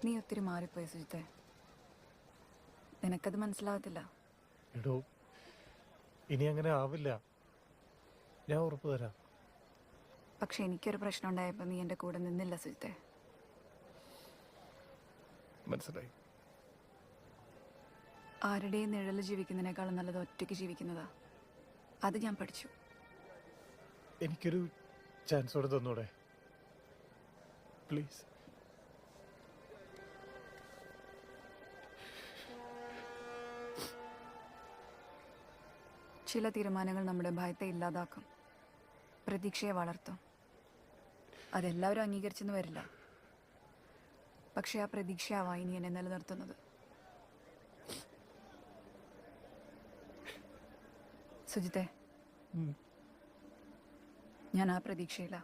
നീ ഒത്തിരി മാറിപ്പോയി സുജിത്തെ. നിനക്കത് മനസ്സിലാവത്തില്ല. എടോ, ഇനി അങ്ങനെ ആവില്ല, ഞാൻ ഉറപ്പ് തരാം. പക്ഷെ എനിക്കൊരു പ്രശ്നം ഉണ്ടായപ്പോൾ നീ എൻ്റെ കൂടെ നിന്നില്ല സുജിത്തെ. മനസ്സിലായി. ആരുടെയും നിഴല് ജീവിക്കുന്നതിനേക്കാളും നല്ലത് ഒറ്റയ്ക്ക് ജീവിക്കുന്നതാ. അത് ഞാൻ പഠിച്ചു. എനിക്കൊരു ചാൻസ് കൂടെ തന്നൂടെ പ്ലീസ്? ചില തീരുമാനങ്ങൾ നമ്മുടെ ഭയത്തെ ഇല്ലാതാക്കും, പ്രതീക്ഷയെ വളർത്തും. അതെല്ലാവരും അംഗീകരിച്ചെന്ന് വരില്ല, പക്ഷെ ആ പ്രതീക്ഷയാവാ ഇനി എന്നെ നിലനിർത്തുന്നത്. സുജിത്തെ, ഞാൻ ആ പ്രതീക്ഷയില്ല.